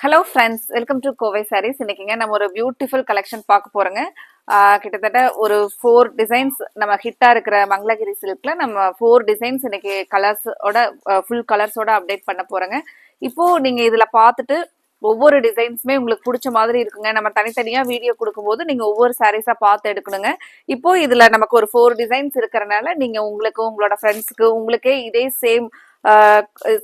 Hello friends, welcome to Kovai Sarees. இன்னைக்குங்க நம்ம ஒரு பியூட்டிஃபுல் கலெக்ஷன் பார்க்க போறோங்க. கிட்டத்தட்ட ஒரு 4 டிசைன்ஸ் நம்ம ஹிட்டா இருக்கிற மங்களகிரி சில்க்ல நம்ம 4 டிசைன்ஸ் இன்னைக்கு கலர்ஸோட ஃபுல் கலர்ஸோட அப்டேட் பண்ண போறோங்க. இப்போ நீங்க இதுல பார்த்துட்டு ஒவ்வொரு டிசைன்ஸுமே உங்களுக்கு பிடிச்ச மாதிரி இருக்குங்க. நம்ம தனித்தனியா வீடியோ கொடுக்கும்போது நீங்க ஒவ்வொரு சாரீஸா பார்த்து எடுக்கணுங்க. இப்போ இதுல நமக்கு ஒரு 4 டிசைன்ஸ் இருக்கிறனால நீங்க உங்களுக்கு உங்களோட ஃப்ரெண்ட்ஸுக்கு உங்களுக்கே இதே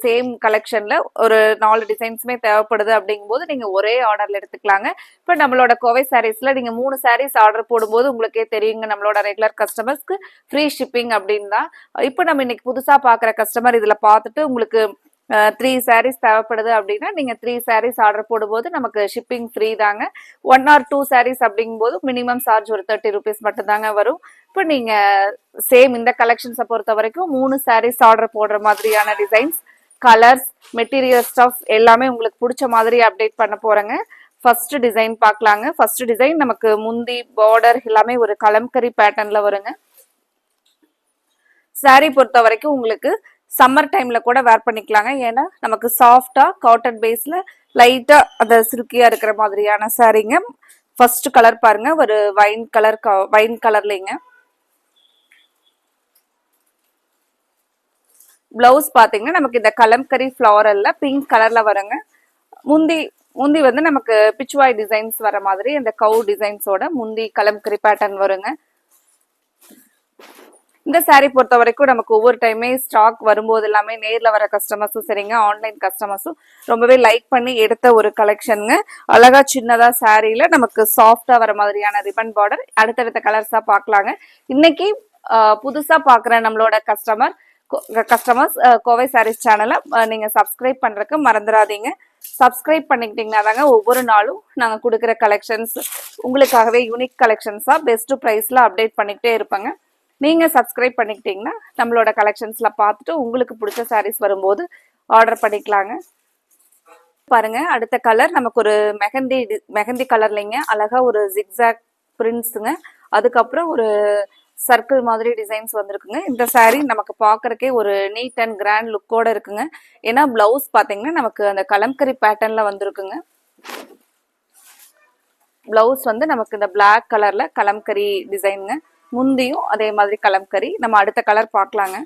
சேம் கலெக்ஷன்ல ஒரு 4 டிசைன்ஸுமே தேவைப்படுது அப்படிங்கும்போது நீங்க ஒரே ஆர்டர்ல எடுத்துக்கலாங்க. இப்ப நம்மளோட கோவை சாரீஸ்ல நீங்க 3 சாரீஸ் ஆர்டர் போடும்போது உங்களுக்கே தெரியுங்க, நம்மளோட ரெகுலர் கஸ்டமர்ஸ்க்கு ஃப்ரீ ஷிப்பிங் அப்படின்னு தான். இப்ப நம்ம இன்னைக்கு புதுசா பாக்குற கஸ்டமர் இதுல பார்த்துட்டு உங்களுக்கு 3 சாரீஸ் தேவைப்படுது அப்படின்னா நீங்க 3 சாரீஸ் ஆர்டர் போடும்போது நமக்கு ஷிப்பிங் ஃப்ரீ தாங்க. 1 or 2 சாரீஸ் அப்படிங்கும்போது மினிமம் சார்ஜ் ஒரு 30 rupees மட்டும் தாங்க வரும். இப்போ நீங்க சேம் இந்த கலெக்ஷன்ஸை பொறுத்த வரைக்கும் 3 சாரீஸ் ஆர்டர் போடுற மாதிரியான டிசைன்ஸ், கலர்ஸ், மெட்டீரியல் ஸ்டஃப் எல்லாமே உங்களுக்கு பிடிச்ச மாதிரி அப்டேட் பண்ண போறேங்க. ஃபர்ஸ்ட் டிசைன் பார்க்கலாங்க. ஃபர்ஸ்ட் டிசைன் நமக்கு முந்தி பார்டர் எல்லாமே ஒரு கலம்கரி பேட்டர்ன்ல வருங்க. சாரீ பொறுத்த வரைக்கும் உங்களுக்கு சம்மர் டைம்ல கூட வேர் பண்ணிக்கலாங்க. ஏன்னா நமக்கு சாஃப்டா காட்டன் பேஸ்ல லைட்டா அந்த சில்கியா இருக்கிற மாதிரியான சாரீங்க. ஃபர்ஸ்ட் கலர் பாருங்க, ஒரு வைன் கலர்லங்க. பிளவுஸ் பாத்தீங்கன்னா நமக்கு இந்த கலம்கரி ஃபிளாரல்ல பிங்க் கலர்ல வருங்க. முந்தி வந்து நமக்கு பிச்சுவாய் டிசைன்ஸ் வர மாதிரி இந்த கவு டிசைன்ஸோட முந்தி கலம்கரி பேட்டர்ன் வருங்க. இந்த சாரீ பொறுத்த வரைக்கும் நமக்கு ஒவ்வொரு டைமே ஸ்டாக் வரும்போது எல்லாமே நேர்ல வர கஸ்டமர்ஸும் சரிங்க, ஆன்லைன் கஸ்டமர்ஸும் ரொம்பவே லைக் பண்ணி எடுத்த ஒரு கலெக்ஷனுங்க. அழகா சின்னதா சாரீல நமக்கு சாஃப்டா வர மாதிரியான ரிபன் பார்டர். அடுத்தடுத்த கலர்ஸா பார்க்கலாங்க. இன்னைக்கு புதுசா பாக்குற நம்மளோட கஸ்டமர்ஸ் கோவை சாரீஸ் சேனலை நீங்க சப்ஸ்கிரைப் பண்றதுக்கு மறந்துடாதீங்க. சப்ஸ்கிரைப் பண்ணிக்கிட்டீங்கன்னா தாங்க ஒவ்வொரு நாளும் நாங்க கொடுக்குற கலெக்ஷன்ஸ் உங்களுக்காகவே யூனிக் கலெக்ஷன்ஸா பெஸ்ட் பிரைஸ்ல அப்டேட் பண்ணிக்கிட்டே இருப்பாங்க. நீங்க சப்ஸ்கிரைப் பண்ணிக்கிட்டீங்கன்னா நம்மளோட கலெக்ஷன்ஸ்ல பார்த்துட்டு உங்களுக்கு பிடிச்ச சாரீஸ் வரும்போது ஆர்டர் பண்ணிக்கலாங்க. பாருங்க, அடுத்த கலர் நமக்கு ஒரு மெஹந்தி கலர்லைங்க. அழகா ஒரு ஜிக்ஸாக் பிரிண்ட்ஸுங்க. அதுக்கப்புறம் ஒரு சர்க்கிள் மாதிரி டிசைன்ஸ் வந்திருக்குங்க. இந்த சாரீ நமக்கு பார்க்கறக்கே ஒரு நீட் அண்ட் கிராண்ட் லுக்கோட இருக்குங்க. ஏன்னா பிளவுஸ் பாத்தீங்கன்னா நமக்கு அந்த கலம்கரி பேட்டர்ன்ல வந்திருக்குங்க. பிளவுஸ் வந்து நமக்கு இந்த பிளாக் கலர்ல கலம்கரி டிசைனுங்க. முந்தியும் அதே மாதிரி கலம்கரி. நம்ம அடுத்த கலர் பார்க்கலாங்க.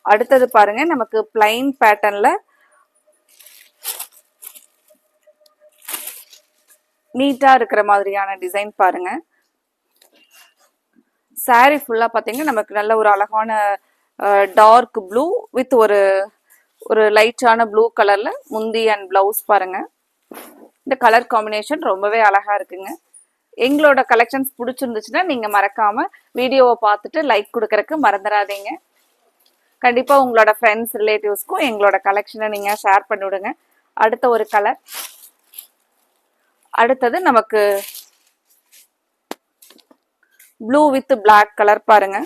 அடுத்தது பாருங்க, நமக்கு பிளைன் பேட்டர்ன்ல நீட்டா இருக்கிற மாதிரியான டிசைன் பாருங்க. சாரி ஃபுல்லா பாத்தீங்கன்னா நமக்கு நல்ல ஒரு அழகான டார்க் ப்ளூ வித் ஒரு லைட்டான ப்ளூ கலர்ல முந்தி அண்ட் பிளவுஸ் பாருங்க. இந்த கலர் காம்பினேஷன் ரொம்பவே அழகா இருக்குங்க. எங்களோட கலெக்ஷன்ஸ் பிடிச்சிருந்துச்சுன்னா நீங்க மறக்காம வீடியோவை பார்த்துட்டு லைக் கொடுக்கறதுக்கு மறந்துடாதீங்க. கண்டிப்பா உங்களோட ஃப்ரெண்ட்ஸ் ரிலேட்டிவ்ஸ்க்கும் எங்களோட கலெக்ஷனை நீங்க ஷேர் பண்ணி விடுங்க. அடுத்த ஒரு கலர். அடுத்தது நமக்கு ப்ளூ வித் பிளாக் கலர் பாருங்க.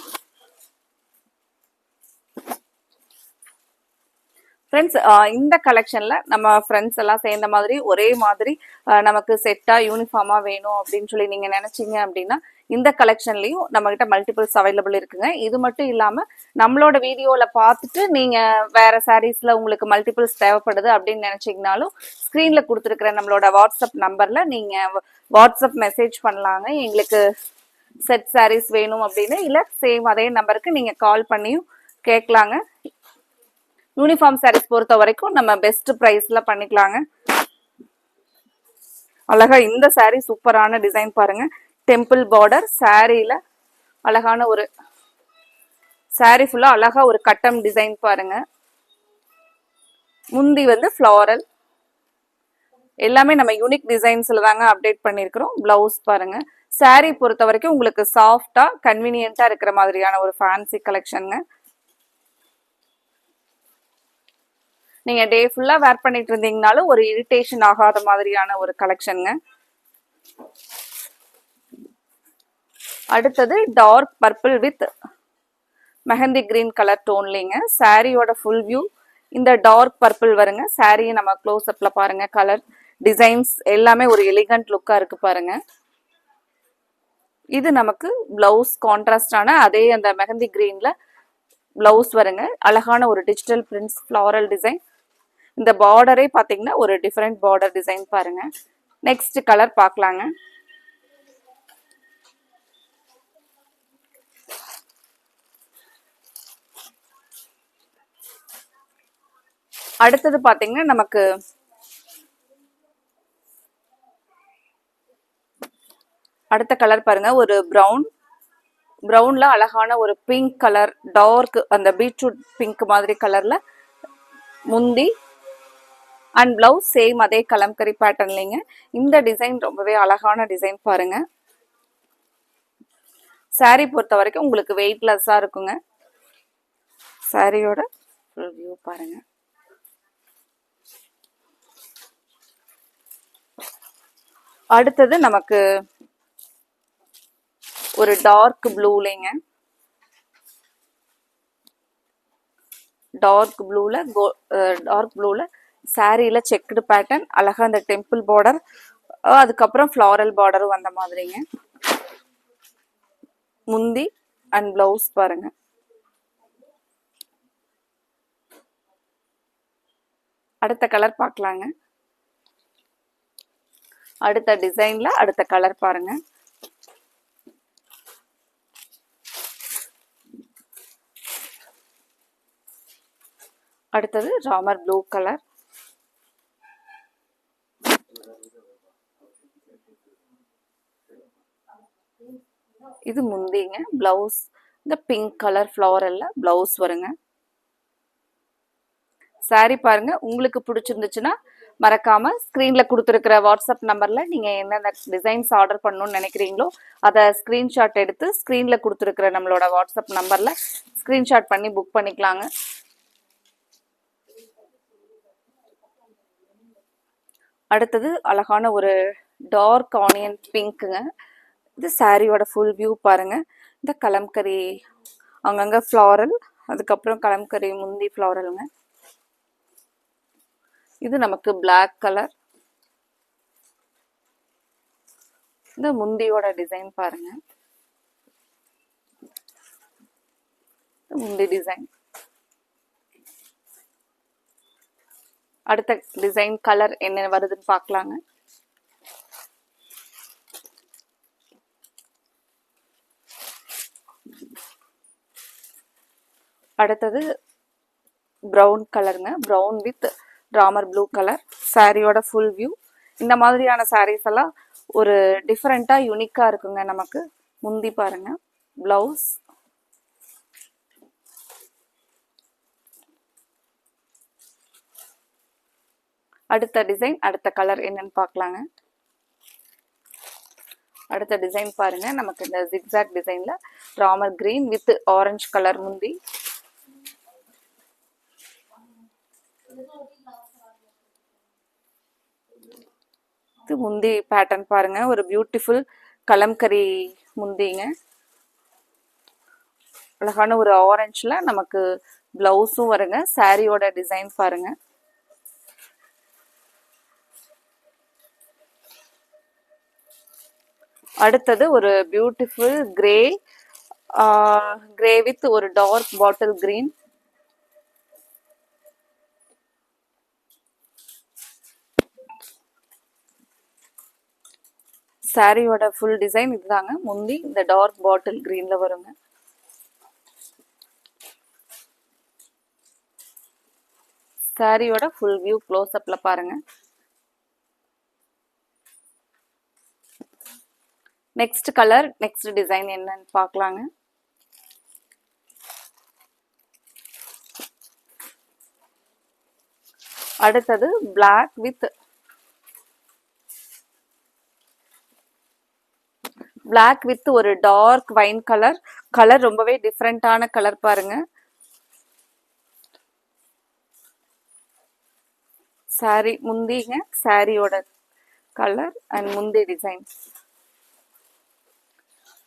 ஃப்ரெண்ட்ஸ், இந்த கலெக்ஷன்ல நம்ம ஃப்ரெண்ட்ஸ் எல்லாம் சேர்ந்த மாதிரி ஒரே மாதிரி நமக்கு செட்டா யூனிஃபார்மா வேணும் அப்படின்னு சொல்லி நீங்க நினைச்சீங்க அப்படின்னா இந்த கலெக்ஷன்லயும் நம்ம கிட்ட மல்டிபிள்ஸ் அவைலபிள் இருக்குங்க. இது மட்டும் இல்லாம நம்மளோட வீடியோல பார்த்துட்டு நீங்க வேற சாரீஸ்ல உங்களுக்கு மல்டிபிள்ஸ் தேவைப்படுது அப்படின்னு நினைச்சீங்கனாலும் ஸ்கிரீன்ல கொடுத்துருக்கிற நம்மளோட வாட்ஸ்அப் நம்பர்ல நீங்க வாட்ஸ்அப் மெசேஜ் பண்ணலாங்க. எங்களுக்கு செட் சாரீஸ் வேணும் அப்படின்னு, இல்ல சேம் அதே நம்பருக்கு நீங்க கால் பண்ணியும் கேட்கலாங்க. யூனிஃபார்ம் சாரீஸ் பொறுத்த வரைக்கும் நம்ம பெஸ்ட் பிரைஸ்ல பண்ணிக்கலாங்க. அழகா இந்த சாரீ சூப்பரான டிசைன் பாருங்க. டெம்பிள் பார்டர் சாரீல அழகான ஒரு சாரீ ஃபுல்லா அழகா ஒரு கட்டம் டிசைன் பாருங்க. முந்தி வந்து ஃபிளாரல். எல்லாமே நம்ம யூனிக் டிசைன்ஸ்ல தாங்க அப்டேட் பண்ணிருக்கிறோம். பிளவுஸ் பாருங்க. சாரீ பொறுத்த வரைக்கும் உங்களுக்கு சாஃப்டா கன்வீனியன்ட்டா இருக்கிற மாதிரியான ஒரு ஃபேன்சி கலெக்ஷனுங்க. நீங்க டே ஃபுல்லா வேர் பண்ணிட்டு இருந்தீங்கனாலும் ஒரு இரிட்டேஷன் ஆகாத மாதிரியான ஒரு கலெக்ஷனுங்க. அடுத்தது dark purple with mehndi green colour டோன்லிங்க. சாரியோட ஃபுல் வியூ இந்த டார்க் பர்பிள் வருங்க. சாரியை நம்ம க்ளோஸ் அப்ல பாருங்க. கலர் டிசைன்ஸ் எல்லாமே ஒரு எலிகண்ட் லுக்கா இருக்கு பாருங்க. இது நமக்கு பிளவுஸ் கான்ட்ராஸ்டான அதே அந்த மெஹந்தி கிரீன்ல பிளவுஸ் வருங்க. அழகான ஒரு டிஜிட்டல் பிரிண்ட்ஸ் ஃப்ளாரல் டிசைன். இந்த பார்டரே பாத்தீங்கன்னா ஒரு டிஃபரெண்ட் பார்டர் டிசைன் பாருங்க. நெக்ஸ்ட் கலர் பார்க்கலாங்க. அடுத்தது பாத்தீங்கன்னா நமக்கு அடுத்த கலர் பாருங்க, ஒரு ப்ரௌன்ல அழகான ஒரு பிங்க் கலர், டார்க் அந்த பீட்ரூட் பிங்க் மாதிரி கலர்ல முந்தி அண்ட் பிளவுஸ் சேம் அதே கலம்கரி பேட்டர்ன்லங்க. இந்த டிசைன் ரொம்பவே அழகான டிசைன் பாருங்க. சாரி பொறுத்த வரைக்கும் உங்களுக்கு வெயிட்லெஸ்ஸா இருக்குங்க. சாரியோட வியூ பாருங்க. அடுத்தது நமக்கு ஒரு டார்க் ப்ளூலைங்க, டார்க் ப்ளூல சாரியில செக்குடு பேட்டர்ன், அழகா அந்த டெம்பிள் பார்டர், அதுக்கப்புறம் ஃப்ளாரல் பார்டரும் வந்த மாதிரிங்க. முந்தி அண்ட் பிளவுஸ் பாருங்க. அடுத்த கலர் பார்க்கலாங்க. அடுத்த டிசைன்ல அடுத்த கலர் பாருங்க. அடுத்தது ராமர் ப்ளூ கலர். இது முந்திங்க. பிளவுஸ் இந்த பிங்க் கலர் ஃப்ளாரல்ல பிளவுஸ் வருங்க. சாரி பாருங்க. உங்களுக்கு பிடிச்சிருந்துச்சுன்னா மறக்காம ஸ்கிரீன்ல கொடுத்துருக்கிற வாட்ஸ்அப் நம்பர்ல நீங்க என்னென்ன டிசைன்ஸ் ஆர்டர் பண்ணணும்னு நினைக்கிறீங்களோ அதை ஸ்கிரீன்ஷாட் எடுத்து ஸ்கிரீன்ல கொடுத்துருக்கிற நம்மளோட வாட்ஸ்அப் நம்பர்ல ஸ்கிரீன்ஷாட் பண்ணி புக் பண்ணிக்கலாங்க. அடுத்தது அழகான ஒரு டார்க் ஆனியன் பிங்க்குங்க. இது சாரியோட ஃபுல் வியூ பாருங்க. இந்த கலம்கரி அங்கங்க ஃப்ளாரல், அதுக்கப்புறம் கலம்கரி முந்தி ஃப்ளாரலுங்க. இது நமக்கு பிளாக் கலர். இந்த முந்தியோட டிசைன் பாருங்க. முந்தி டிசைன். அடுத்த டிசைன் கலர் என்ன வருதுன்னு பார்க்கலாங்க. அடுத்தது ப்ரௌன் கலருங்க. Brown with Ramar blue colour. சாரியோட ஃபுல் வியூ. இந்த மாதிரியான சாரீஸ் எல்லாம் ஒரு டிஃப்ரெண்டா யூனிக்கா இருக்குங்க நமக்கு. முந்தி பாருங்க, பிளவுஸ். அடுத்த டிசைன் அடுத்த கலர் என்னன்னு பார்க்கலாங்க. அடுத்த டிசைன் பாருங்க. நமக்கு இந்த ஜிக்ஸாக் டிசைன்ல Ramar green with orange colour முந்தி. இது முந்தி பேட்டர்ன் பாருங்க. ஒரு பியூட்டிஃபுல் கலம்கரி முந்திங்க. அழகான ஒரு ஆரஞ்சுல நமக்கு பிளவுஸும் வருங்க. சாரியோட டிசைன் பாருங்க. அடுத்தது ஒரு பியூட்டிஃபுல் கிரே வித் ஒரு டார்க் பாட்டில் கிரீன். சாரியோட ஃபுல் டிசைன் இதுதாங்க. முந்தி இந்த டார்க் பாட்டில் கிரீன்ல வருங்க. சாரியோட ஃபுல் வியூ க்ளோஸ் அப்ல பாருங்க. நெக்ஸ்ட் கலர் நெக்ஸ்ட் டிசைன் என்னன்னு பார்க்கலாங்க. அடுத்தது பிளாக் வித் ஒரு டார்க் வைன் கலர். கலர் ரொம்பவே டிஃப்ரெண்டான கலர் பாருங்க. சாரி முந்திங்க. சாரியோட கலர் அண்ட் முந்தி டிசைன்.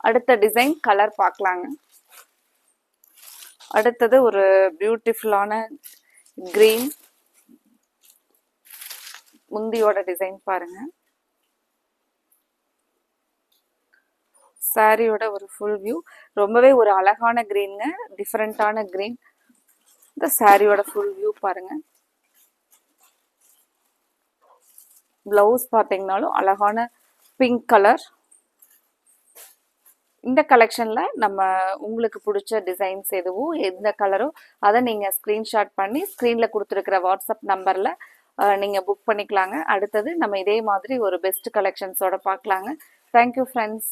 அடுத்த டிசைன் கலர் பார்க்கலாங்க. அடுத்தது ஒரு பியூட்டிஃபுல்லான கிரீன். முந்தியோட டிசைன் பாருங்க. சாரியோட ஒரு ஃபுல் வியூ. ரொம்பவே ஒரு அழகான கிரீனுங்க, டிஃப்ரெண்டான கிரீன். இந்த சாரியோட ஃபுல் வியூ பாருங்க. பிளவுஸ் பார்த்தீங்கன்னாலும் அழகான பிங்க் கலர். இந்த கலெக்ஷன்ல நம்ம உங்களுக்கு பிடிச்ச டிசைன்ஸ் எதுவோ எந்த கலரோ அதை நீங்க ஸ்கிரீன்ஷாட் பண்ணி ஸ்க்ரீன்ல கொடுத்துருக்கிற வாட்ஸ்அப் நம்பர்ல நீங்க புக் பண்ணிக்கலாங்க. அடுத்தது நம்ம இதே மாதிரி ஒரு பெஸ்ட் கலெக்ஷன்ஸோட பார்க்கலாங்க. Thank you friends.